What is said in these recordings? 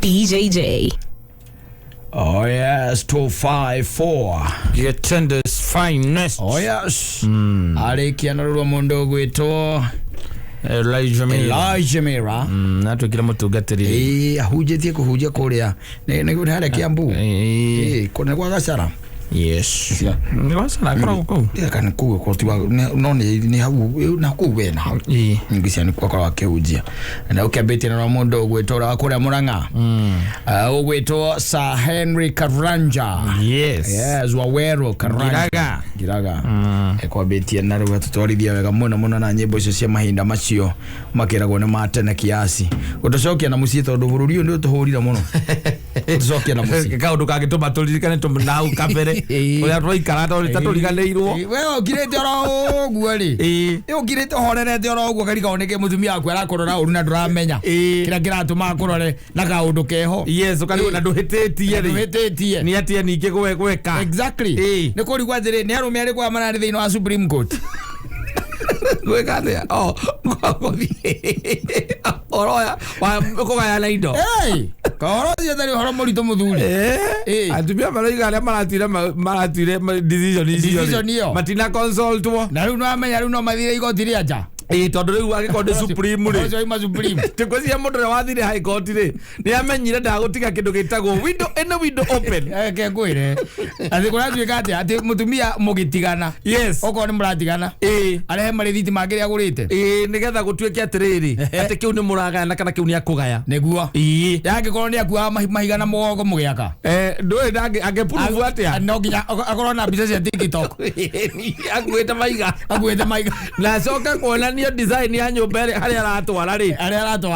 BJJ. Oh yes, 254. Your tender's finest. Oh yes. Aleki anarua mondo gwito Elijah Mira. Nato kila mtu gateri. Hujetie kuhujia kuria. Ne gudhara kiambu. Kone kwa gasara. Yes. Ni wasana kwa huko. Kan kuwe kwa tiwa no ni habu na kuwe na. Ngisia ni kwa wake hujia. Na ukabeti na mondo gwetora akora muranga. Ogweto Sir Henry Karanja. Yes, Wawero Karanja. Giraga. Kwa beti na rwa tutorithia wega muno na nyimbo icio cia mahinda macio makiragwo na matene kiasi. Utocokia na mucie tondu bururi ndio tuhurira muno. Utocokia na mucie. Kaundu kagituma turirikane tumnau kabere. Oya roi karata ori taturiganeirwo. Wewe ukirete oro guo ri. Ukirete horerete oro guo kari kaoneke mutumia akwa arakorora uru na nduramenya. Kira kiratuma akorore na kaundu keho. Yes, ukari na nduhitetie ri. Nduhitetie. Ni atia ninge gweka. Exactly. Ni kuri gwatire ni arume ari kwa manari thino wa Supreme Court. Gweka thia. Oroya wa ya laido. Kahoro cia tari horo murito muthuri. Atumia maroiga aria maratire decision iyo. Matina consult wo. Na riu no amenya riu no mathire igoti ria nja. Tondu riu agikonde Supreme ri. Ojo ima Supreme. Tekwezi mundu ria wathire high court ri. Ni amenyire ndagutiga kindu gitagwo window open. Ke ngwire. Ati kura tuika ati mutumia mugitigana. Yes. Oko ni muratigana. Arehe marithiti magire agurite. Nigetha gutuike atiriri. Ati kiu ni muragana kana kiu ni akugaya. Neguo. Yake korwo ni akua mahigana mugongo mugiaka. Ndoi angeprove atia. No ginya akorwo na mbica cia TikTok. Aguite maiga. Na coka kuona ni design ya nyumba hari aratwara ri.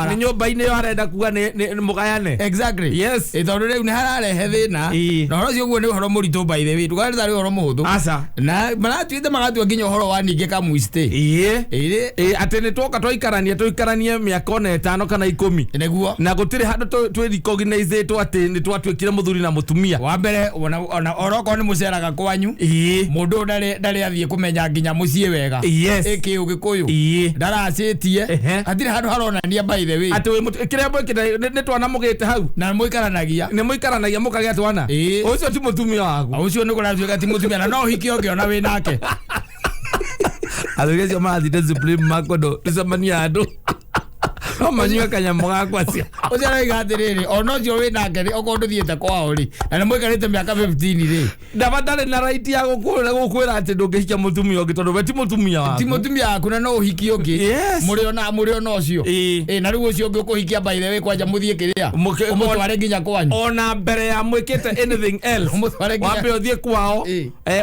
Ni nyumba ine yo arenda kuga ni mugayane. Exactly. Yes. Tondu riu ni hararehe thina. Na horo cio guo ni horo muritu by the way. Tukari tari horo muhuthu. Asa. Na maratuite magatua nginya horo wa ninge ka muiste. Ati ni twoka twikaranie miaka 5 kana 10. Neguo. Na gutire handu twi recognize ati ni twatwikire muthuri na mutumia. Wa mbere ona oroko ni muceraga kwanyu. Mundu ndari athie kumenya nginya mucie wega. Eki ugikuyu. Ndaracitie. Atire handu haronania by the way. Ati kiria mwikire ni twana mugite hau. Na muikaranagia. Ni muikaranagia mukagia twana. Ucio ti mutumia waku. Ucio ni kuratuika ti mutumia na no hiki onge ona we nake. Athugeci mathite Supreme makondo ticemania andu no manyua kanyamo gakwa cia ucio raiga atiriri ona ucio we nake ri okondu thiete kwao ri na ni muikarite miaka 15 ri ndabatare na right ya gukwira ati ndungihikia mutumia ungi tondu we ti mutumia waku ti mutumia waku na no uhiki ungi muri ona ucio na riu ucio ungi ukuhikia by the way kwanja muthie kiria umutware nginya kwanyu ona mbere ya mwikite anything else wambe uthie kwao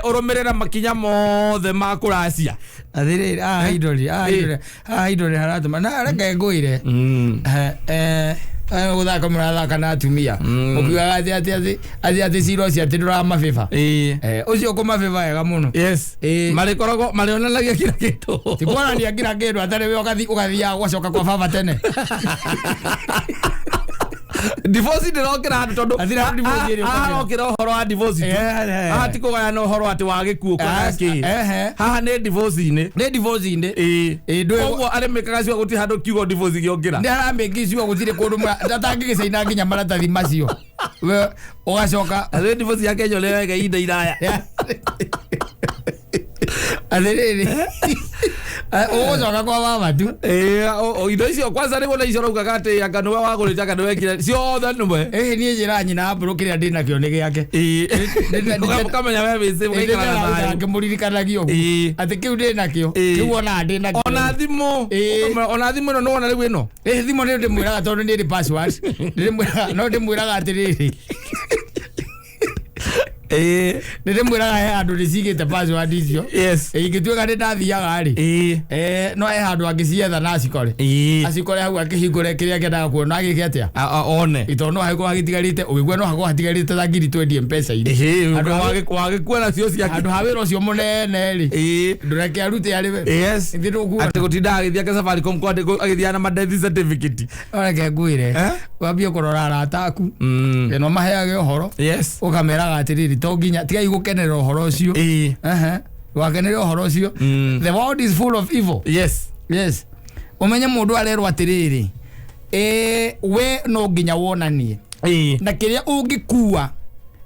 urumirira makinya mothe ma kuracia athiriri idoli haratuma na reke ngwire guthaka murathaka na atumia ukiugaga ati ciro cia ati nduramabiba ucio kumabiba wega muno marikoragwo marionanagia kila kindu tikuonania kila kindu atari we ugathiaga gwacoka kwa baba tene divorce ndirokira handu tondu okira uhoro wa divorce ati kugaya no uhoro ati wa gikuo kana ki haha ni divorce koguo aremekaga cio guti handu kiugo divorce giongira ndi arameki cio gutire kundu tatangigicaina nginya maratathi macio we ugacoka ari divorce yake nyo lewega ida iraya athiriri ugucoka kwa baba tu indo icio kwanza ni wona icio raugaga ati anga niwe wagurite anga niwe kire ciothe nimwe ni njira nyina mburu kiria ndina kio ni giake ukamenya we wici ugaikara na nayo ngimuririkanagia uguo ati kiu ndina kio kiu ona ndina kio ona thimu no wona riu ino thimu ni ndimwiraga tondu ni password ndimwiraga atiriri ndimwiraga he handu ricigite password icio ingituika ndi ndathiaga ri no he handu angicietha na acikore hau akihingure kiria kendaga kuona agike atia one itono hagiko hagitigarite ugigwe no hagiko hatigarite ta ngiri 20 mpesa iri andu wagikuona cio ciake andu hawira ucio munene ri ndureke arute ari we ati gutinda agithia ke Safaricom kwa agithia na death certificate oreke ngwire wambie kurora arata aku no maheage uhoro ukameraga atiriri to nginya tigai gukenera uhoro ucio wakenera uhoro ucio the world is full of evil umenye mundu arerwa atiriri we no nginya wonanie na kiria ungikua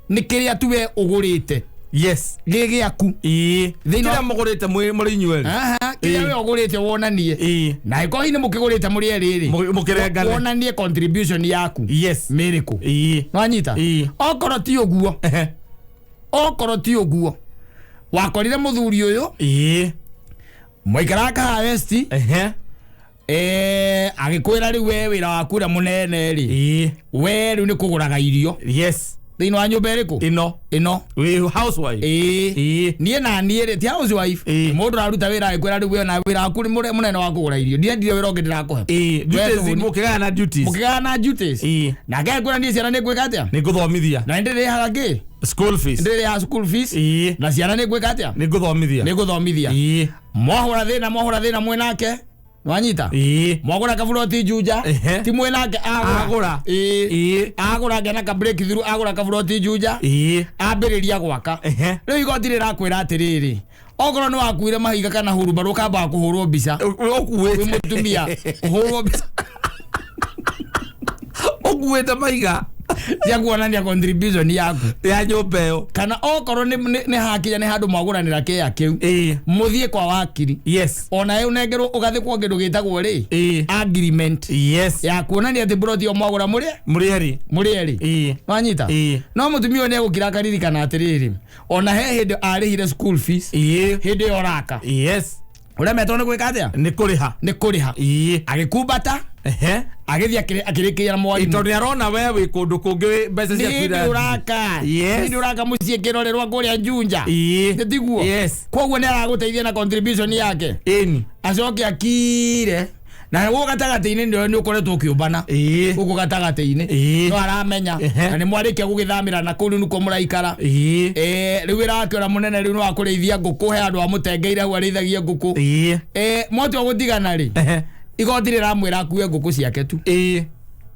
ni kiria tuwe ugurite yes gigiaku thina mugurite muri inyueri kiria we ugurite wonanie na iko hini mukigurite muri eriri mukirengane wonanie contribution yaku yes miracle nwanyita okoro ti uguo wakorire muthuri uyu mwikaraka harvesti agikwira ri we wira waku ra munene ri we ri ni kuguraga irio yes thino wa nyumba iriku ino we housewife nie na nie ri ti housewife mundu raruta wira agikwira ri we na wira waku ri munene wa kugura irio ndire wira onge ndirakuhe duties mukigana na duties na gakwira ndie ciana ni gwika atia ni guthomithia na ndire haga ngi school fees ndire ya school fees na ciana ni gwika atia ni guthomithia mohura thina mwenake wanyita mwagura kafuroti juja ti mwenake agura ngena ka break through agura kafuroti juja ambiriria gwaka riu igoti rirakwira atiriri ogoro no wakuire mahiga kana huruba rukamba kuhurwo mbica okuwe mutumia kuhurwo mbica okuwete mahiga ya kuonania contribution yaku ya nyumba yo kana okoro ni hakinya ni handu mwaguranira kia kiu muthie kwa wakiri yes ona eu nengerwo ugathi kwa ngindu gitagwo ri agreement yes ya kuonania ati broti o mwagura muri eri wanyita no mutumio ne gukira kariri kana atiriri ona he hindi arihire school fees hindi oraka yes ule metone gwika atia ni kuriha agikumbata agithia akirikia mwarimu ito ni arona wewe kundu kungi mbeca cia kwira ni uraka ni uraka mucie kirorerwa kuria njunja ndiguo koguo ni araguteithia na contribution yake acoke akire na wo gatagati-ini ndio ni ukoretwo ukiumbana uko gatagati-ini no aramenya na ni mwarikia gugithamira na kuri nuko muraikara riu irakiora munene riu no akurithia nguku he andu amutengeire hu arithagia nguku moto gutigana ri igoti riramwira akue nguku ciake tu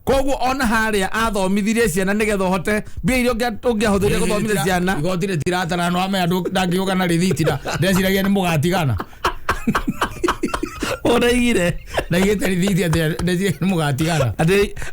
koguo ona haria athomithirie ciana nigetha hote mbia irio ungiahuthiria guthomithia ciana igoti ritiratana no ame andu ndangiuka na rithiti na ndeciragia ni mugatigana onaigire na igete rithiti ndeciragia ni mugatigana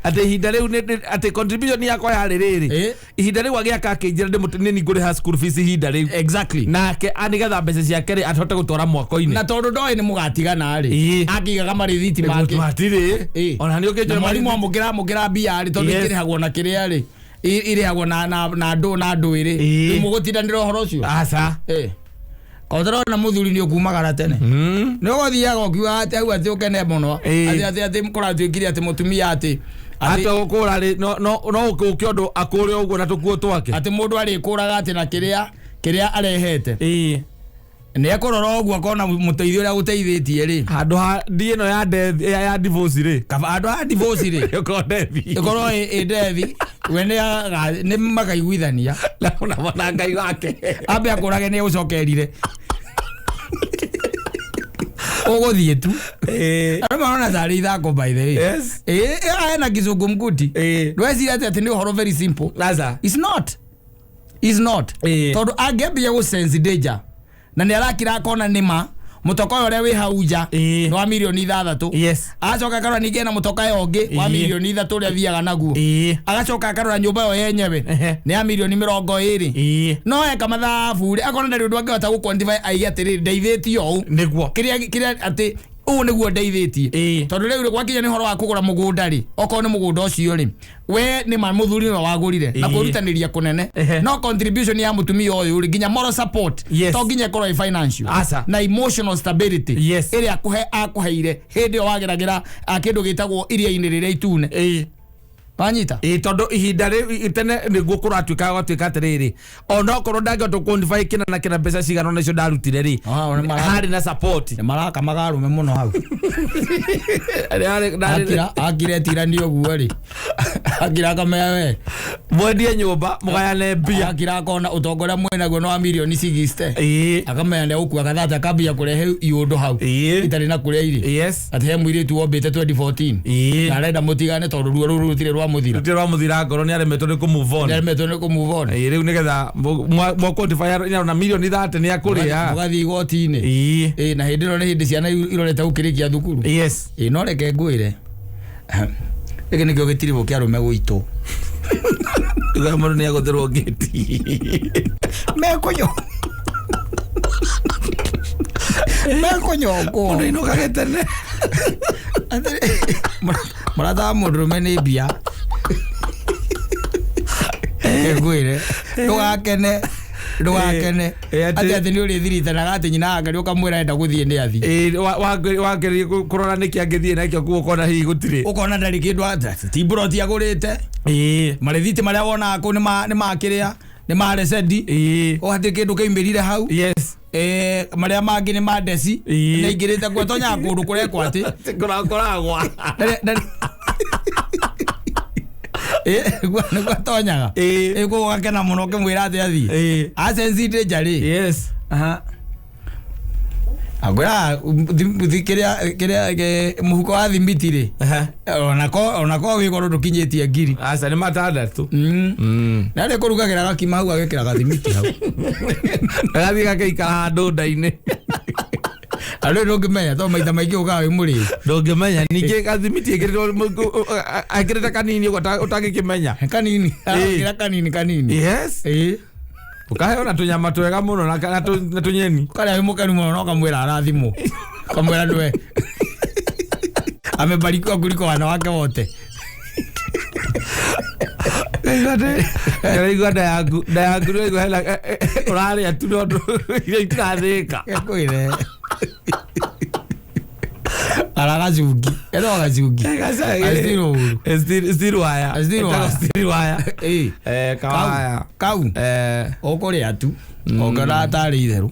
ati ihinda riu ati contribution yakwa yari riri ihinda riu agiaka akinjira ni ninguriha school fees ihinda riu exactly nake anigetha mbeca ciake ri atote gutwara mwako-ini na tondu ndoi ni mugatigana ri akigaga marithiti make matiri ona ni ukinjira mwarimu amukira mbia ri tondu ikirihagwo na kiria ri irihagwo na ndu iri mugutindanira horo ucio aca kodro na muthuri ni ukumagara tene ni ugothiaga ukiuga ati au ati ukene muno ati mkuratuikire ati mutumia ati ati ukura ri no ukiondu akure uguo na tukuo twake ati mundu ari kuraga ati na kiria arehete ni akorora uguo akona muteithio uria guteithitie ri handu ha ndieno ya divorce ri kaba handu ha divorce ri ikoro dethi wene ni makaiguithania na ona ngai wake ambe akorage ni ucokerire uguthie tu ari marona thari ithako by the way yes na kizungu mkuti ndweci ati ni horo very simple laza is not tondu angiambia gu sense danger na ni arakira akona nima mutoka uria wi hauja no wa milioni 6 yes acoka akarora ninge na mutoka yongi wa milioni 3 uria thiaga naguo agacoka akarora nyumba yo yenyewe ni ya milioni 20 no eka mathabu ri akona ndari undu angihota gu quantify aiga atiri ndeithitio u niguo kiria ati u niguo ndeithitie tondu riu gwakinya ni horo wa kugura mugunda ri oko ni mugunda ucio ri we ni mamuthuri no wagurire na kurutaniria kunene no contribution ya mutumia uyu ri ginya moral support to ginya koroi financial na emotional stability iri akuheire hindi wageragira akindu gitagwo iria-ini riria itune banyita tondu ihinda ri tene niguo kuratuika gwatuika atiriri ona okorwo ndangihota quantify kina na kina mbeca cigana na icio ndarutire ri hari na support ni maraka magarume muno hau akire tirani oguo ri akira kamea we mwendie nyumba mugayane mbia akira kona utongoria mwenaguo no wa milioni 60 akamea ne ukua kathata kambia kurehe iundu hau itari na kuria iri ati he mwiritu wombite 2014 na arenda mutigane tondu ruo ruru rutire rwa muthira ngoro ni aremetwo ni ku move on riu nigetha mo quantify na milioni 30 ni akuria mugathi igoti-ini na hindi no ni hindi ciana irorete gukirikia thukuru no reke ngwire iki nikio gitirivo kia rume gwitu Tuga mũndũ nĩ agũthĩrwo ngĩti. Mekonyo. Mekonyongo. Mũndũ inũkage tene. Mũratha mũndũrũme nĩ mbia. Ngwĩre ndũgakene. Ati nĩ ũrĩ thiritanaga atĩ nyina wake nĩ ũkamwĩra enda gũthiĩ nĩ athi. Wagerie kũrora nĩkĩ angĩthiĩ nakĩo kuo ũkona hihi gũtirĩ. Ũkona ndarĩ kĩndũ ti mburoti agũrĩte. Marĩthiti marĩa wonaga kũu nĩ makĩrĩa nĩ marecedi. Hatirĩ kĩndũ kĩaumĩrire hau. Marĩa mangĩ nĩ mandeci. Na ingĩrĩte gwetonyaga kũndũ kũrekwo atĩ. Kũrakoragwa. Nĩguo atonyaga. Kuo gakena mũno ũkĩmwĩra atĩ athiĩ. Acensite njarĩ. Agwĩra kĩrĩa mũhuko wa thimiti rĩ. Onako wĩgoro ndũkinyĩtie ngiri. Aca nĩ 600. Na rĩ kũrugagĩra gakima hau agĩkĩra gathimiti hau. Agathiĩ gakaikara handũ nda-inĩ. Arĩ ndũngĩmenya tondũ maita maingĩ ũkaga wĩ mũrĩu. Ndũngĩmenya ningĩ gathimiti ekĩrĩte kanini ũtangĩkĩmenya. Kanini. Agĩkĩra kanini. Yes. Ukahe ona tunyama twega muno na tunyeni. Kale mũkenu mũno no kamwĩra arathimwo. Kamwĩra ndwe. Amebarikiwa kuliko wana wake wote. Igua nda yaku nĩguo hela ũrarĩa tu no iria itirathĩka. Kwĩre. Aragacungi. Eno agacungi. Still wire. Kawaya. Kau. Ũkũrĩa tu. Ongana atarĩ itherũ.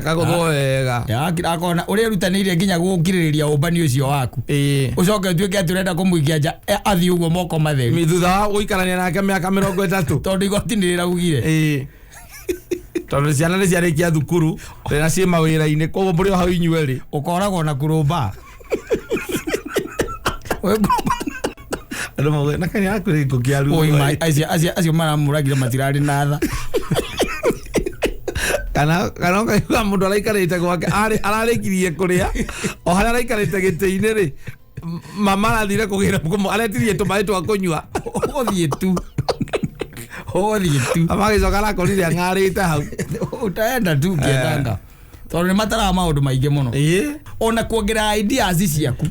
Gagũthwo wega. Akona ũrĩa ũrutanĩirie nginya gũkirĩrĩria ũmbani ũcio waku. Ũcoke ũtuĩke atĩ ũrenda kũmũikia nja athiĩ ũguo moko matheri. Thutha wa gũikarania nake mĩaka 30. Tondũ igoti nĩ rĩraugire. Tondũ ciana nĩ ciarĩkia thukuru na ciĩ mawĩra-inĩ koguo mũrĩ o hau inyuĩ rĩ ũkoragwo na kũrũmba. Andũ mauga na kani akũrĩ ngũkĩaru. Acio maramũragire matirarĩ na tha. Kana ũkaigua mũndũ araikarĩte gwake ararĩkirie kũrĩa o harĩa araikarĩte gĩtĩ-inĩ rĩ mama arathire kũgĩra aretirie tũmaĩ twa kũnyua. Ũthiĩ tu. Amagĩcoka arakorire ang'arĩte hau. Utaenda tu kĩendanga. Tondũ nĩ mataraga maũndũ maingĩ mũno. Ona kuongerera ideas ciaku.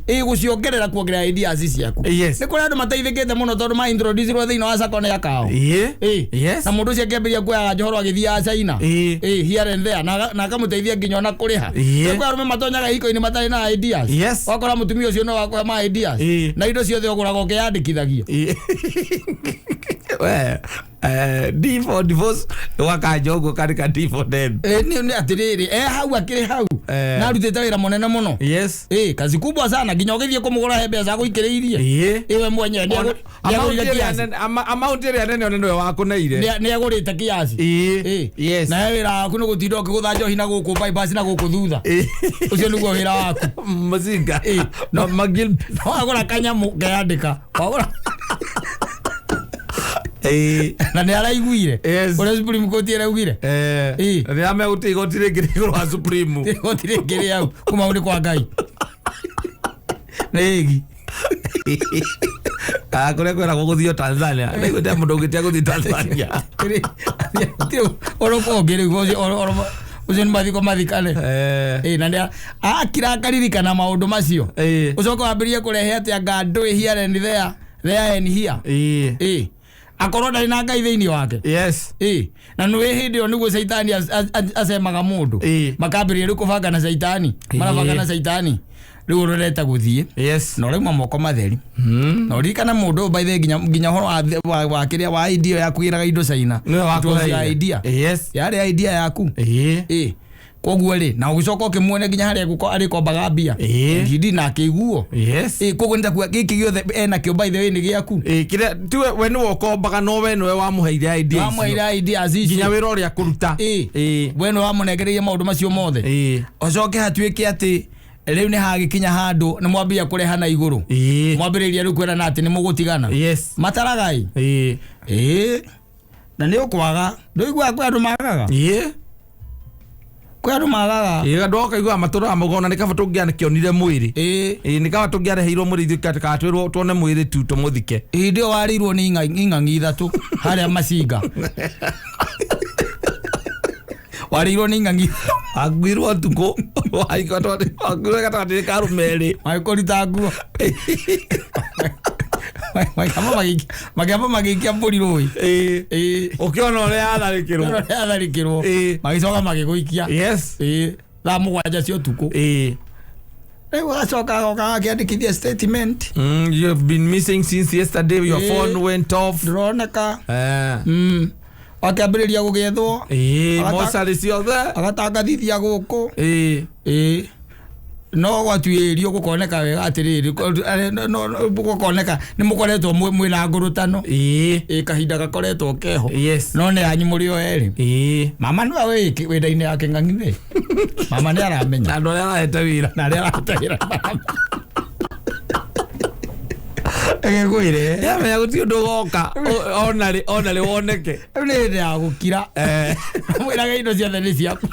Gũciongerera kuongerera ideas ciaku. Nĩ kũrĩ andũ mateithĩkĩte mũno tondũ ma introduce-irwo thĩinĩ wa Sacco ya kao. Na mũndũ ũcio akĩambĩrĩria kuoyaga njohoro agĩthiaga China. Here and there na akamũteithia nginya ona kũrĩha. Nĩ kũrĩ arũme matonyaga hiko-inĩ matarĩ na ideas. Wakora mũtumia ũcio no wakũhe ma ideas. Na indo ciothe ũgũraga ũkĩyandĩkithagia. D for divorce wakaja ũguo karĩka D for death. Nĩ atĩrĩrĩ hau akĩrĩ hau na arutĩte wĩra mũnene mũno. Kazi kubwa sana nginya ũgĩthiĩ kũmũgũra he mbeca gũikĩrĩirie. Iwe mwenyewe nĩagũrĩte kiasi. Amount ĩrĩa nene nĩwe wakũneire. Nĩagũrĩte kiasi. Na wĩra waku nĩ gũtinda ũkĩgũtha njohi na gũkũ bypass na gũkũ thutha. Ũcio nĩguo wĩra waku. Mũcinga. No magil. Wagũra kanyamũ keandĩka. Wagũra na nĩ araiguire ũrĩa Supreme Court ĩraugire rĩrĩa megũtĩ igoti rĩngĩ igũrũ wa Supreme igoti rĩngĩ rĩ hau kuma ũrĩ kwa Ngai rĩgi kũrĩa kwĩragwo gũthiĩ Tanzania nĩgwĩte mũndũ ũngĩtia gũthiĩ Tanzania ũrũko ũngĩrĩguo ũcio nĩ mathiko mathikane na nĩ akiraririkana maũndũ macio ũcoka wambĩrĩrie kũrehe atĩ anga ndũĩ here and there and here akorwo ndarĩ na Ngai thĩinĩ wake. Na nĩ hĩndĩ ĩyo nĩguo Saitani acemaga mũndũ makambĩrĩria rĩu kũbanga na Saitani marabanga na Saitani rĩu ũrorete gũthiĩ na ũrauma moko matheri na ũririkana mũndũ by the nginya ũhoro wa kĩrĩa wa idea yaku ĩraga indo China nĩwe idea yarĩ idea yaku koguo rĩ na ũgĩcoka ũkĩmuone nginya harĩa arĩkombaga mbia ngindi na akĩiguo koguo nĩtakuga gĩkĩ gĩothe ena kĩo by the way nĩ gĩaku kĩrĩa tiwe we nĩwe ũkombaga no we nĩwe wamũheire ideas icio nginya wĩra ũrĩa kũruta we nĩwe wamũnengereirie maũndũ macio mothe ũcoke hatuĩke atĩ rĩu nĩ hagĩkinya handũ nĩ mwambĩrĩria kũrehana igũrũ mwambĩrĩria rĩu kwĩrana atĩ nĩ mũgũtigana mataragai na nĩ ũkwaga ndũiguaga kwĩ andũ magaga kwa ndo magaga ndoka igwa matura mugona ni kaba tungiane kionire mwiri ni kaba tungiare heiro mwiri katika twirwo tuone mwiri tu tumuthike ndio warirwo ni ing'ang'i ithatu haria macinga warirwo ni ing'ang'i agwirwo tuko agwirwo gatagati ka rumeri aikorita nguo magamba magikia mburi rui ukiona uria atharikirwo magicoka magiguikia thaa mugwanja cia utuku riu agacoka oka akiandikithia statement you have been missing since yesterday your phone went off ndroneka akiambiriria gugethwo mosari ciothe agatangathithia guku no gwatuirio gukoneka wega atiriri gukoneka ni mukoretwo mwina ngurutano kahinda gakoretwo keho no ne anyu muri o eri mama no we wenda-ini yake ng'ang'i mama ni aramenya ando arahete wira na arahete wira egwire yamenya guti undu goka onari woneke ni ndi ya gukira mwiraga indo ciothe ni ciaku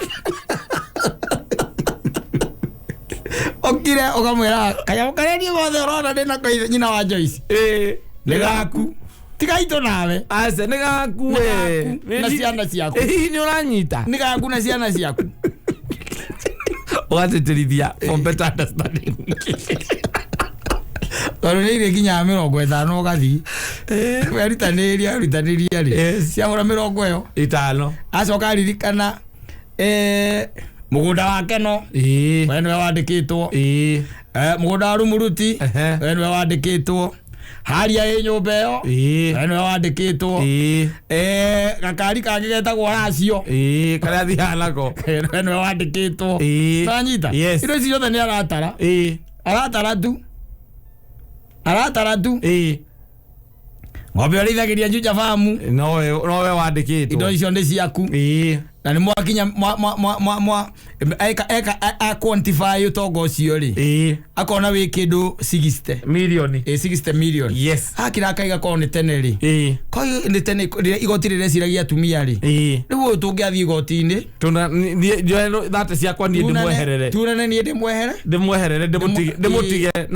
okire okamwira kaya kareni gothe urona ndina kaithe nyina wa Joyce ni gaku tigaito nawe ase ni gaku na ciana ciaku ni uranyita ni gaku na ciana ciaku ugateterithia for better understanding Torone kinya 50 ugathi weritaniria ri ciagura 50 5 acoka ririkana mugunda wake no wene wandikitwo mugunda wa Rumuruti wene wandikitwo haria ye nyumba yo wene wandikitwo gakari kangi getagwo racio karia thihanako wene wandikitwo tanyita indo icio ciothe ni aratara tu ng'ombe ũrĩithagĩria Juja Farm nowe wandĩkĩtwo indo icio nĩ ciaku na nĩ mwakinya a quantify ũtonga ũcio rĩ akona wĩ kĩndũ 60 million 60 million akĩra akaiga korwo nĩ tene rĩ koyo nĩ tene igoti rĩreciragia atumia rĩ rĩu tũngĩathiĩ igoti-inĩ thate ciakwa niĩ ndĩmweherere turane niĩ ndĩmweherere ndĩmũtige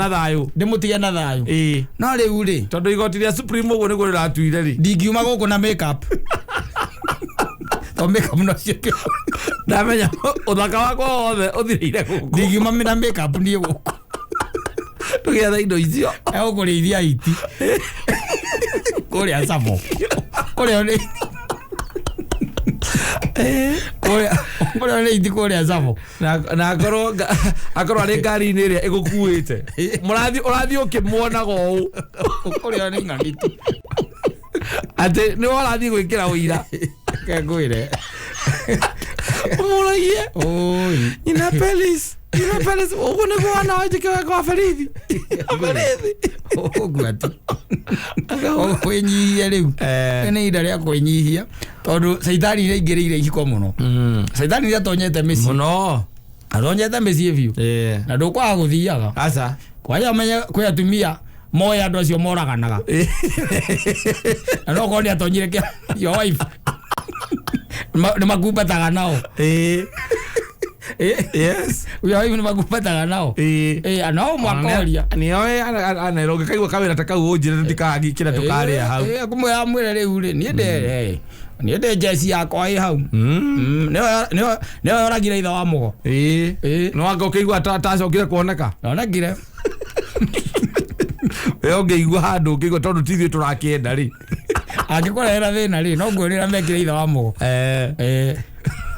na thayũ no rĩu rĩ tondũ igoti rĩa Supreme ũguo nĩguo rĩratuire rĩ ndingiuma gũkũ na makeup makeup no ciake ndamenya ũthaka wakwa wothe ũthirĩire gũkũ ndingiuma na makeup niĩ gũkũ tũgĩetha indo icio egũkũrĩithia iti kũrĩa Savo kũrĩa nĩ kũrĩa nĩ iti kũrĩa Savo na akorwo arĩ ngari-inĩ ĩrĩa ĩgũkuĩte ũrathiĩ ũkĩmuonaga ũũ kũrĩa nĩ ng'ang'i tu atĩ nĩ warathiĩ gwĩkĩra ũira ngwĩre ũmũragie nyina Pelis ũguo nĩguo wana wanjĩke kwa barithi ũguo tu kwĩnyihia rĩu nĩ ihinda rĩa kwĩnyihia tondũ caitani iria ingĩrĩire ihiko mũno caitani iria atonyete mĩciĩ mũno atonyete mĩciĩ biũ na ndũkwaga gũthiaga aca kwaja ũmenye kwĩ atumia moe andũ acio moraganaga na no korwo nĩ atonyire kĩa your wife nĩ makumbataga nao your wife nĩ makumbataga nao anao mwakoria nĩoĩ anerwo ngĩkaigua kawĩra ta kau ũnjĩre tũtikagĩkĩra tũkarĩa hau kũmwĩra mwĩre rĩu rĩ niĩ ndĩ jeci yakwa ĩ hau nĩyo yoragire ithe wa mũgo no anga ũkĩigua tacokire kuoneka onekire we ũngĩigua handũ ũngĩigua tondũ tithuĩ tũrakĩenda rĩ angĩkũrehera thĩna rĩ no ngwĩrĩra mekĩre ithe wa mũgo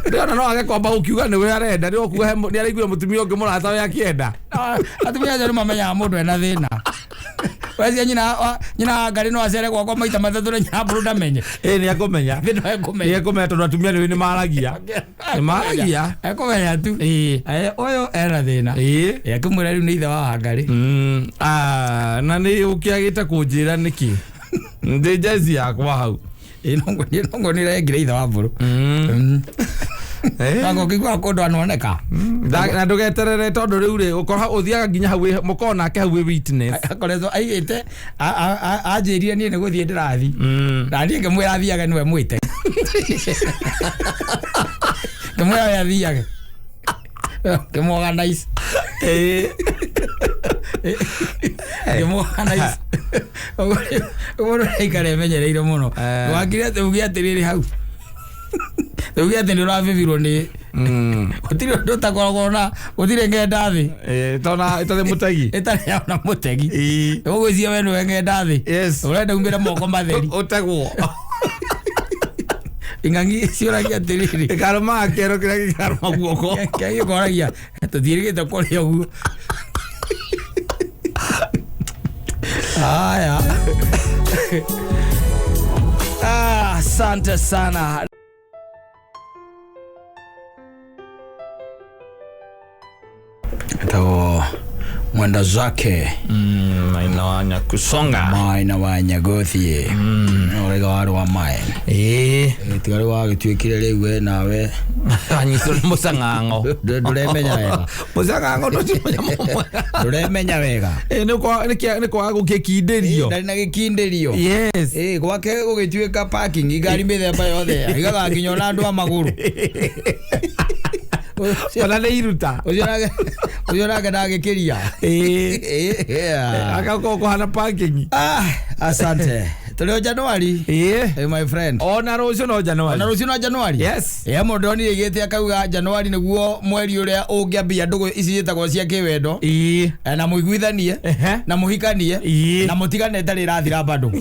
ndĩona no age kwamba gũkiuga nĩwe arenda nĩ ũkuga nĩ araigua mũtumia ũngĩ mũrata we akĩenda atumia acio nĩ mamenyaga mũndũ ena thĩna wecia nyina Ngarĩ no acere gwakwa maita matatũ na nyina Mbũrũ ndamenye nĩ ekũmenya tondũ atumia nĩ maragia ekũmenya tu ũyũ ena thĩna akĩmwĩra rĩu nĩ ithe wa Ngarĩ na nĩ ũkĩagĩte kũnjĩra nĩkĩ ndĩ jeci yakwa hau nongo nĩ rengire ithe wa Mbũrũ nango kĩigua kũndũ anoneka na ndũgeterere tondũ rĩu rĩ ũkora ũthiaga nginya hau mũkorwo nake hau witness akoretwo aigĩte anjĩrire niĩ nĩ gũthiĩ ndĩrathi na niĩ ngĩmwĩra athiage nĩwe mwĩte ngĩmwĩra we athiage Organize. Organize. Ikare menyereire muno. Wakire te ugia tiriri hau. Ugia te ndora vivirwo ni. Utire ndota korogona, utire ngenda thi. Tona ito mutegi. Etare na mutegi. Ugwizia wenu ngenda thi. Yes. Urenda umbira moko matheri. Utegwo. Ingangi ciuragia tiriri. Ikaruma kero kira ikaruma guoko. Kai koragia. Tuthirigite kuria uguo. Haya. Asante sana. Ito mwenda zake Maina wanya kusonga. Maina wanya gothie. Orega waru wa mai. Tigari wa gituikire riu nawe. Anyiso musangango. Nduremenya wega. Musangango no chimenya mumwe. Nduremenya wega. Ni kwa gukikinderio. Ndari na gikinderio. Yes. Gwake gugituika parking igari mithemba yothe. Igaga nginyona andu a maguru. Wala le iruta. Uyoraga ndagikiria. Akako hana parking. Asante. Tulio Januari. My friend. Ona rucio no Januari. Ona rucio no Januari. Yes. Modoni yegete akauga Januari niguo mweri uria ungiambia ndugu ici yetagwo cia kiwendo. Na muiguithanie na muhikanie na mutigane tari rathira bado.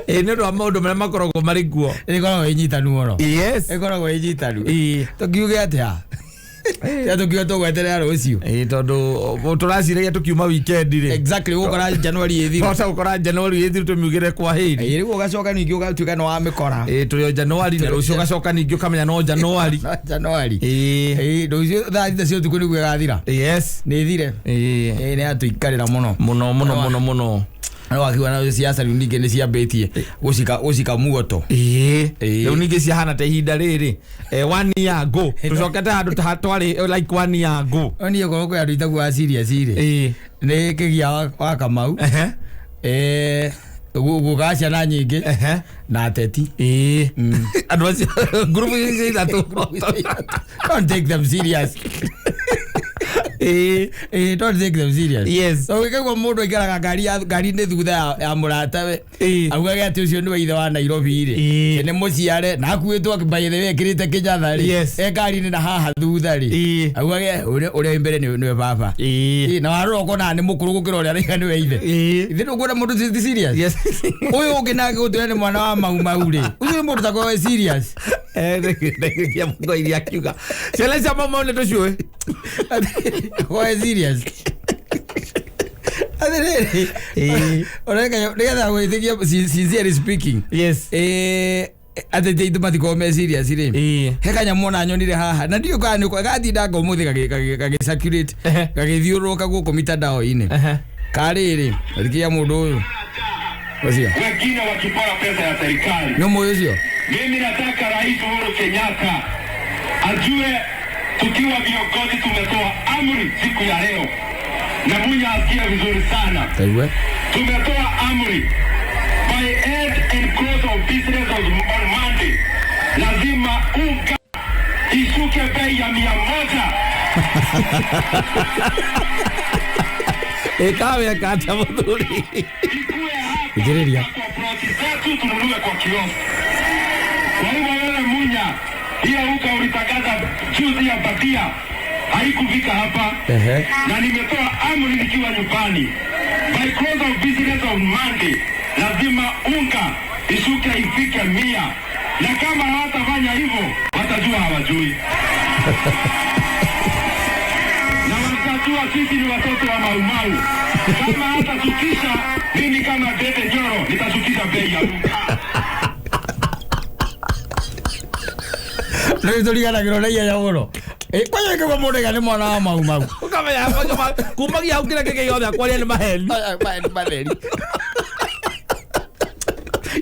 Ni ro maundu mara makoragwo mari guo. Ikoragwo inyitanu muno. Yes. Ikoragwo inyitanu. Tukiuge atia. Ya tukiwa tugweterera rucio. Tondu turaciragia tukiuma weekend ri. Exactly ukora Januari yethiru. Bota ukora Januari yethiru tumugire kwa hiri. Riu ugacoka ningi ugatuika no amikora. Turi Januari na rucio ugacoka ningi ukamenya no Januari. Januari. Rucio thathita cio tuku nigu gathira. Yes. Ni thire. Ni atuikarira muno. Muno. No akiwa na siasa ningi ni ciambitie gucika muoto. Riu ningi ciahana ta ihinda riri 1 year ago tucokete handu twari like 1 year ago. Oni goroko ya duita kwa serious iri. Ni kigia wa Kamau. Gugacia na nyingi na ateti. Andu acio group ici ithatu. Don't take them serious. Don't take them serious. Yes. So wikaigwa mundu aikaraga ngari ni thutha ya muratawe. Augaga ati ucio ni wa ithe wa Nairobi ri. Ni muciare na akuitwo by the way ekirite kinjatha ri. Ngari ni na haha thutha ri. Augaga uri mbere ni baba. Na waroko na ni mukuru gukira uri araiga ni we ithe. Ithe ndukura mundu ti serious. Yes. Uyu ungi nake gutire ni mwana wa mau ri. Ucio mundu takwa serious. Ya mungu ili akiuga. Seleza mama ne tucio. Why serious? Orega nega we think sincerely speaking. Yes. Ate te mati ko me serious ri. Heka nyamona nyonire haha. Na ndio kwa ni kwa gathi ndaga umuthi kage circulate. Kage thiuruka guko mitandao ine. Kariri, rikia mundu uyu. Wazia. Wengine wakipora pesa ya serikali. Nyomo ucio. Mimi nataka Rais Uhuru Kenyatta ajue tukiwa viongozi tumetoa amri siku ya leo, na Munya asikia vizuri sana. Tumetoa amri by end and close of business on Monday, lazima unga ishuke bei ya 100. Ekawe kata mudhuri. Ikireria. Zetu tununue kwa kiosk. Kwa hivyo wewe Munya, hiyo uka ulitangaza juzi ya batia haikufika hapa. Na nimetoa amri nikiwa nyumbani. By close of business on Monday, lazima unga ishuke ifike 100. Na kama hawatafanya hivyo, watajua hawajui. Na watajua sisi ni watoto wa Mau. Kama hatatukisha, mimi kama Dede Nyoro nitashukisha bei ya unga. Ndio tuligana kiroleia ya oro. Kwa hiyo kama mode gani mwana wa Mau. Ukame ya kumagia ukira keke yothe akwali ni maheli.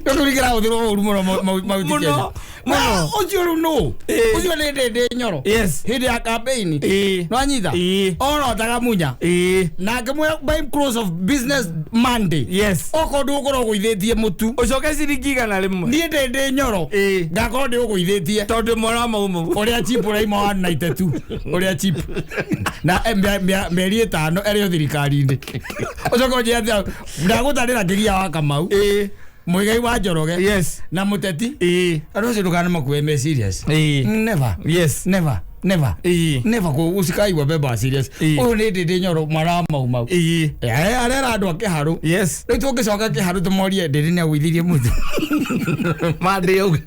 Yo tuligana udiro muno mau. Muno. Ucio no. Ucio nende nyoro. Yes. Hidi ya campaign. No anyita. Ono tagamunya. Na ngamwe by close of business Monday. Yes. Oko ndukoro guithetie mutu. Ucoke ciringi igana rimwe. Nie ndende nyoro. Ngakorwo ndi guithetie. Tondu mwana maumu. Uria chip uraima wa 92. Uria chip. Na meri 5 eri thirikari-ini. Ucoke njia ndagutarira ngiria wa Kamau. Muigai wa Njoroge. Yes. Na muteti. Andu acio ndukana makue me serious. Never. Yes. Never. Never ko usikai wa beba serious. Uyu ni ndindi nyoro mara mau. Arera andu akiharu. Yes. Riu tungicoka kiharu tumorie ndindi ni agwithirie mutu. Mande yo.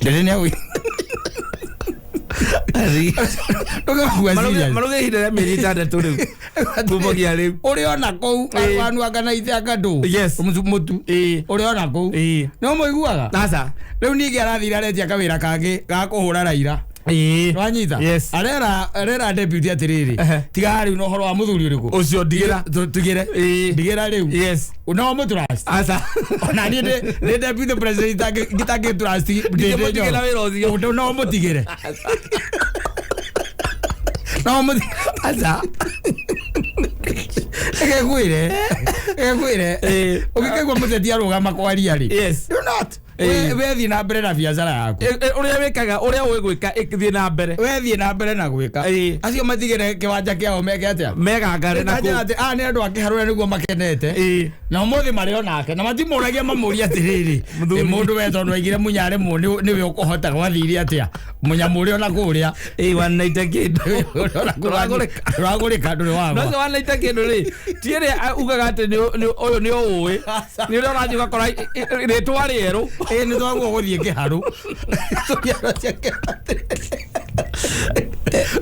Ndindi ni agwi. Maruge hidera meri tandatu riu. Kumogia riu. Uri ona kou anu agana ithe akandu. Yes. Mutu. Uri ona kou. No muiguaga. Nasa. Riu ningi arathira retia kawira kangi ga kuhura Raila. Wanyita. Yes. Arera deputy atiriri. Tiga riu no horo wa muthuri uriku. Ucio digira. Tugire. Digira riu. Yes. No mutrust. Asa. Ona ni de deputy president gitage trust. Digira wira ucio. No mutigire. No mutigire. Asa. Egwire. Ukikegwa muteti arugama kwaria ri. Yes. Do not. We thi na mbere na biacara yaku. Uria wikaga uria wigwika ithi na mbere. We thi na mbere na gwika. Acio matigire kiwanja kiao meke atia. Mega ngare na ku. Ni andu akiharura niguo makenete. Na umuthi mario nake na matimuragia mamuria atiriri. Mundu we tondu aigire munyare mu niwe ukuhota gwathiri atia. Munyamuri ona kuria. 190 kindu. Ragurika nduri wabo. No 190 kindu ri. Tiere ugaga ati uyu ni uwi. Ni uri urathi gakora ritwa rieru. Ni twaguo guthie kiharu.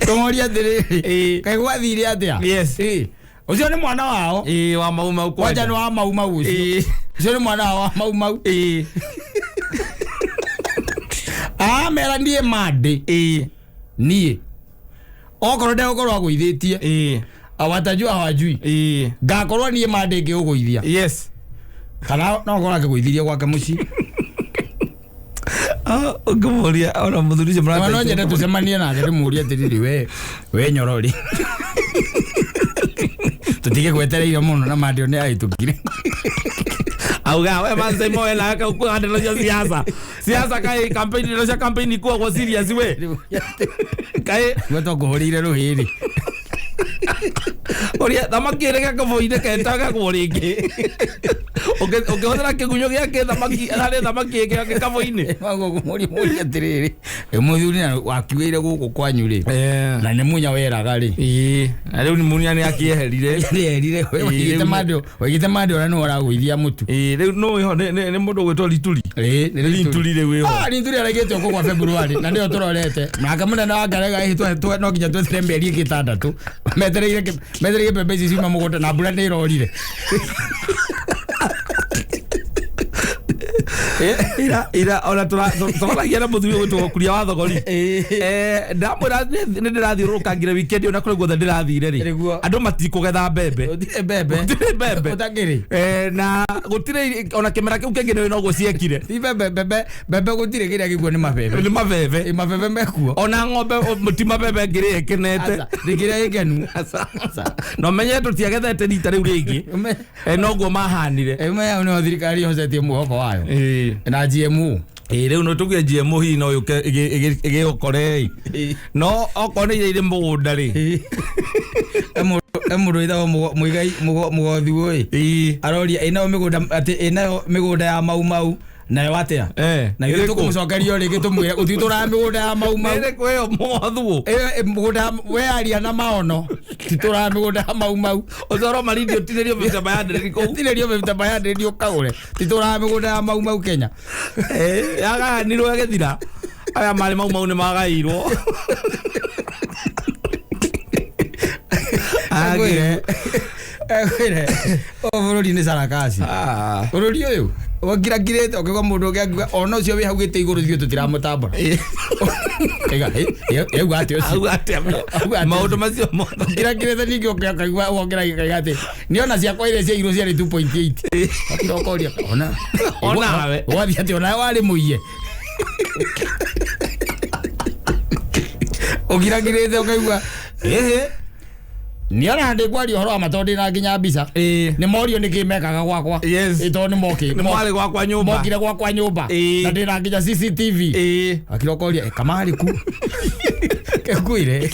Tomoria atiriri. Kai gwathiri atia. Yes. Ucio ni mwana wao. Wa mau kwanja ni wa mau ucio. Ucio ni mwana wa mau. Mera ndie mande. Nie. Okorwo ndegukorwo agwithitie. Awatajua hawajui. Ngakorwo nie mande ngiuguithia. Yes. Kana no gora ngigwithirie gwake muci. Ngomoria ona muthuri mrata. No nyende tucemanie nake ndimurie atiriri we nyorori. Tutige gwetereire muno na mande one aitukire. Auga we manze moe la ka ku ande lo siasa kai campaign kwa serious we kai weto kuhurire ruhiri. Oria thamaki rega kavoide kentaga kuringi. Ukihotera kigunyo giake thamaki yake kavoine. Mago kumuri atiriri. Muthuri wakiwire guku kwanyu ri. Na ni munya weraga ri. Na riu ni munya ni akieherire. Erire wigite mando ora no uragwithia mutu. Riu no iho ni mundu gwitwo Lituri. Ni Lituri riu iho. Lituri aragite ko kwa February na ndio turorete. Mwaka munene wa ngarega hitwe no nginya twetire mberi gitandatu. Methereire bebe ici ciuma mugunda na mbura nĩ irorire. Ira ona tũragia na mũthuri ũgwĩtwo Kuria wa Thogori. Ndamwĩra nĩ ndĩrathiũrũrũka nginya wikendi ona kũrĩ guothe ndĩrathire rĩ, andũ matikũgetha mbembe. Gũtirĩ mbembe. Na gũtirĩ ona kĩmera kĩu kĩngĩ nĩwe noguo ciekire. Ti mbembe gũtirĩ kĩrĩa gĩkuo nĩ mabebe. Nĩ mabebe. Mabebe mekuo. Ona ng'ombe ti mabebe ngĩrĩ ĩkenete. Ndĩkĩrĩa ĩkenu. No menye tũtiagethete rita rĩu rĩngĩ. Noguo mahanire. Nĩ thirikari ĩhocetie mwĩhoko wayo. Na GMO. Riu no tuge GMO hi no yuke igikore. No okorwo nĩ irĩ mũgũnda rĩ. Emuru ida muigai mugothi woi. Aroria ina migunda ya mau. Na watia na ithu tukumucokerio rigi tumwire utitũra migunda ya mau ere kweyo mothu migunda we aria na maono titũra migunda ya mau uzoro maridio tinerio vita bayande rio kagure titũra migunda ya mau Kenya yaga niro agethira aya mari mau nĩ magairwo Kwire bururi ni sarakasi bururi uyu wakiragirete ukigwa mundu ngiaguga ona ucio wi haugite iguru thio tutiramutambura ega eu ati maundu macio wakiragirete ningi ukigwa wongera ati niona ciakwa ile cia iguru cia 2.8 akirokoria ona wathi ati ona wari muiye ukiragirete ukigwa niona ndi kwari horo amatondi na nginya mbica ni morio nikimekaga gwakwa ito ni moki ni mwale gwakwa nyumba mokire gwakwa nyumba na ndina nginya CCTV akirokoria kamari ku kekuire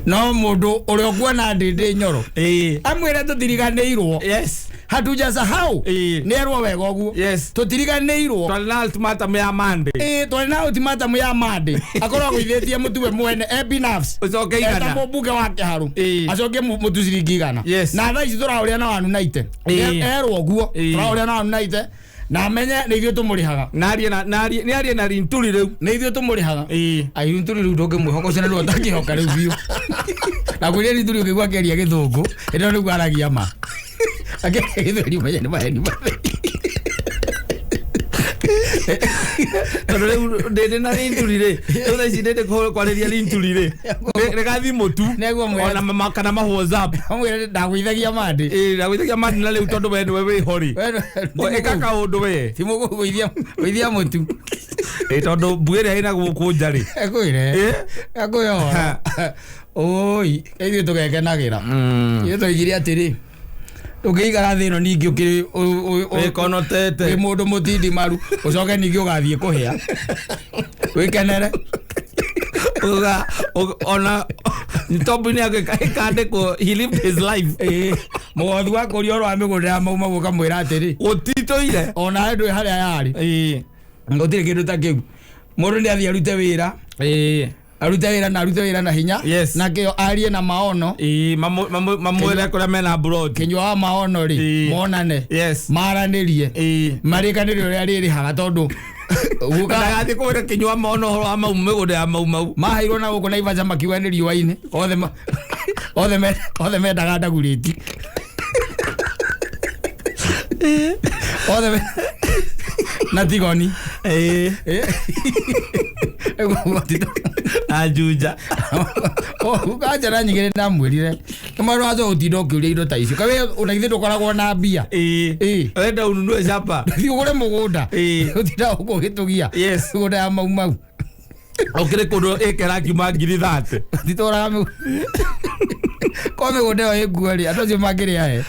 no mundu uri okuona ndindi nyoro amwire tutiriganirwo hatujasahau nerwo wega uguo tutiriganirwo twalina ultimatum ya Monday twalina ultimatum ya Monday akorwo gwithitie mutuwe mwene ebinafs ucoke igana eta mubuge wa kiharu acoke mutuciringi igana na thaa ici turahuria na wanu naite erwo uguo turahuria na wanu naite na menye ni ithuĩ tumurihaga narie na rinturi riu ni ithuĩ tumurihaga ai rinturi riu ndũngĩmwĩhoka ũcio nĩ ũtakĩhoka rĩu biũ na kwĩrĩa rinturi ũkĩigua akĩaria gĩthũngũ ĩno nĩguo aragia ma gĩthũri menye nĩ maheni tondũ rĩu ndĩndĩ na rinturi rĩ rĩu thaa ici ndĩndĩ kwarĩria rinturi rĩ rĩgathi mũtu ona kana ma WhatsApp ndagũithagia Monday ndagũithagia Monday na rĩu tondũ we nĩwe wĩho rĩ ĩka kaũndũ we ti mũgũgũithia mũtu tondũ mbuĩ ĩrĩa ĩna gũkũ nja rĩ ekũyohora oi ithuĩ tũgekenagĩra ithuĩ tũigire atĩrĩ ukigara thino ningi ukonotete wi mundu mutindi maru ucoke ningi ugathie kuhia wikenere ona ntobuni akandikwo he lived his life mugothu wa kurio rwa migunda ya mauma guka mwira atiri utitoire ona ndu haria yari ngotire kindu ta kiu mundu ni athia rute wira arute wira na hinya na kio arie na maono mamwire kuria mena abroad kinywa wa maono ri monane maranirie marikanirio ria riri haga tondu ukagathi kuria kinywa maono horo ama umegode ya mau mahairwo na guko na ivaja makiwa ni riwa-ini othe mendaga ndaguriti othe na tigoni ajuja ukajara nyingire ndamwirire kamaru azo utindo ukiuria indo ta icio kawe unaithe ndukoragwo na mbia wenda ununue shamba ugure mugunda utinda ukugitugia mugunda ya mau ukire kundu ikera kiuma 30 nditoraga kwa migunda ĩyo ĩnguo-rĩ andũ acio mangĩrĩa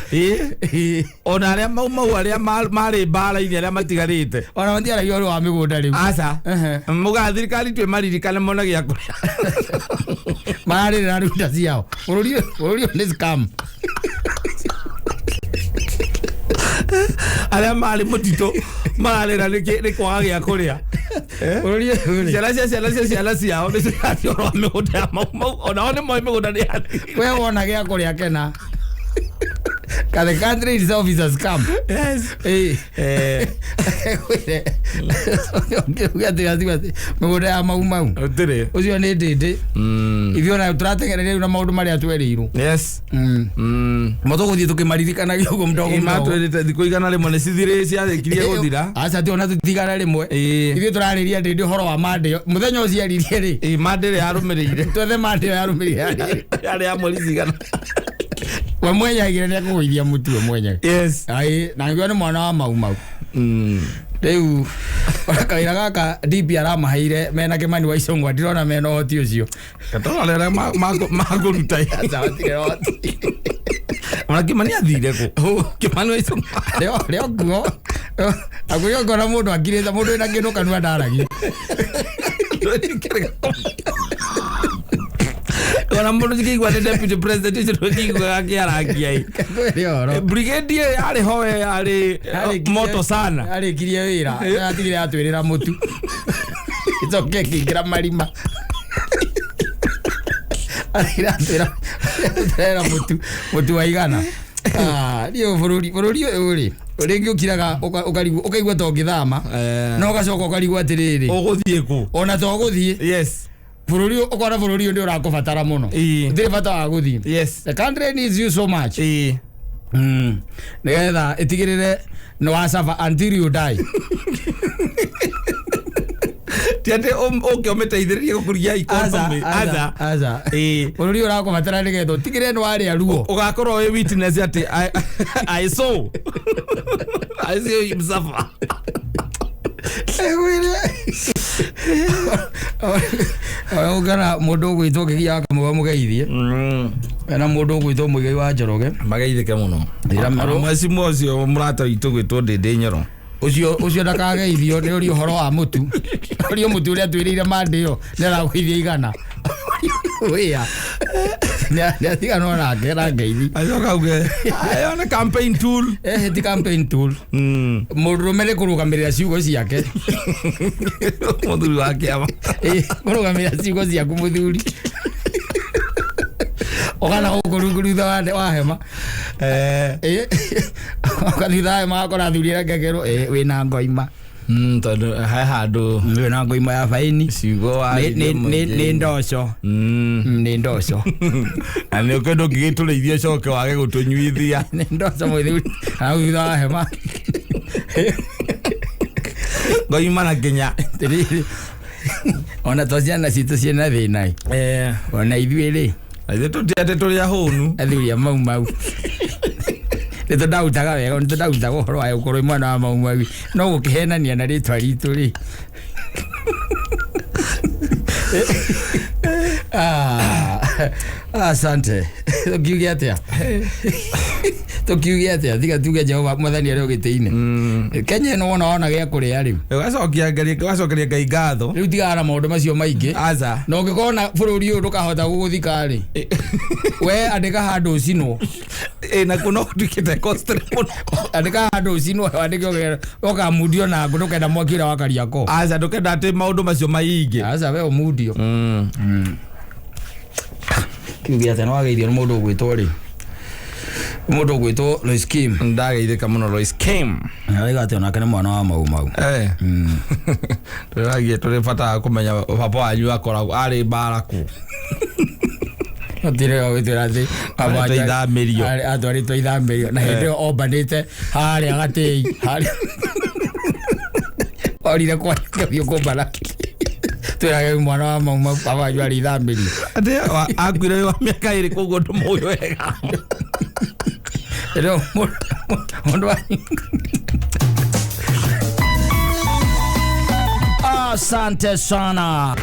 ona arĩa mau arĩa marĩ mbara-inĩ arĩa matigarĩte ona matiaragia ũrĩ wa mĩgũnda rĩu aca mũga thirikari twĩ maririkane mona gĩa kũrĩa mararĩrĩra rĩu nda ciao bũrũri ũyũ nĩ scam arĩa marĩ mũtitũ mararĩra nĩ kwaga gĩa kũrĩa ciana ciao nĩ cirathiĩ ũhoro wa mĩgũnda ya mau onao nĩ moĩ mĩgũnda nĩ yathĩ we wona gĩa kũrĩa kena the country itself is a scam mĩgũnda ya mau ũcio nĩ ndĩndĩ ithuĩ ona tũratengereria na maũndũ marĩa twerirwo matũgũthiĩ tũkĩmaririkanagia ũguo mdogo matwĩrĩte thikũ igana rĩmwe nĩ cithirĩ ciarĩkirie gũthira aca ti ona tũtigana rĩmwe ithuĩ tũrarĩria ndĩndĩ ũhoro wa Monday mũthenya ũciaririe rĩ Monday ĩrĩa yarũmĩrĩire twethe Monday yarũmĩrĩire yarĩ ya mweri cigana we mwenyagire nĩ akũgũithia mũtu we mwenyagire na ngĩona nĩ mwana wa mau rĩu kawĩra gaka DP aramaheire mena Kĩmani wa Icũng'wa ndirona mena ũhoti ũcio katona makũruta ona Kĩmani athire kũ Kĩmani wa Icũng'wa rĩo nguo akwĩrĩa ngona mũndũ akirĩte mũndũ wĩna kĩndũ kanua ndaragia ona mũndũ cikĩigua nĩ deputy president ũcio ndũkĩiguaga akĩaragia brigadier yarĩ ho yarĩ moto sana arĩkirie wĩra atigire atwĩrĩra mũtu icoke kĩingĩra marima atwĩra mũtu wa igana niũ bũrũri ũyũ rĩ rĩngĩ ũkiraga ũkaigua to ngĩthama no ũgacoka ũkarigwo atĩrĩrĩ ũgũthiĩ kũ ona to ũgũthiĩ bururi ukora bururi ndio urakubatara muno ndire bata wa guthi yes the country needs you so much negetha itigirire no wasava until you die tiate okay umeteithiririe gukuria economy aza bururi urakubatara negetha tigire no wari aruo ugakorwo we witness ati I saw you suffer Ogana mundu gwitwo kigia kamwe mugeithie na mundu gwitwo muigai wa Njoroge mageithike muno mwezi mocio murata itu gwitwo Ndindi Nyoro ucio ndakageithio ni uri horo wa mutu uri mutu uria twirire mandio nera gwithia igana wea ne tiga no na ngera ngeithi ayoka uge ayona campaign tool ti campaign tool murumere kurugamirira ciugo ciake muthuri wake ama kurugamirira ciugo ciaku muthuri ogana gukurugurutha wa hema okathitha hema akora thurira ngegero wina ngoima tondu ha handu wina ngoima ya faini ciugo wa ni ndoco ni ndoco ani ukendo gigitureithia coke wage gutunyuithia ni ndoco muthuri athitha wa hema ngoima na Kenya ona tociana citu ciena thina ona ithuĩ rĩ aithe tutiate tũrĩa hũnu athuria mau nĩtũ ndautaga wega nĩtũ ndautaga ũhoro wa gũkorwo mwana wa mau no gũkĩhenania na rĩtwa ritũ rĩ asante tukiuge atĩa thiga tuge Jehova mwathani arĩ ũgĩtĩ-inĩ Kenya ĩno wona gĩa kũrĩa rĩu ũgacokeria Ngai ngatho rĩu tigaga na maũndũ macio maingĩ aca na ũngĩkorwo na bũrũri ũyũ ndũkahota gũgũthika rĩ we andĩka handũ ũcinwo nakuo no ũtuĩkĩte costly mũno andĩka handũ ũcinwo wandĩke ũkamundio na ngũ ndũkenda mwaki ũrĩa wa Kariakoo aca ndũkenda atĩ maũndũ macio maingĩ aca we ũmundio kiuge atĩ nĩwageithio nĩ mũndũ ũgwĩtwo rĩ mũndũ ũgwĩtwo Lois Kim ndageithĩka mũno Lois Kim araiga atĩ onake nĩ mwana wa mau tũragie tũrĩ bata kũmenya baba wanyu akoragwo arĩ mbara kũ atire gwĩtwĩra atĩ baba ithamĩrio atwarĩtwo ithamĩrio na hĩndĩ ĩyo ombanĩte harĩa gatĩi harĩa orire kwagĩthiĩ kũmbara twĩrage mwana wa mau baba wanyu arĩ ithamĩrio atĩ akuire wa mĩaka ĩrĩ koguo ndũmũĩ wega Pero mundu asante sana.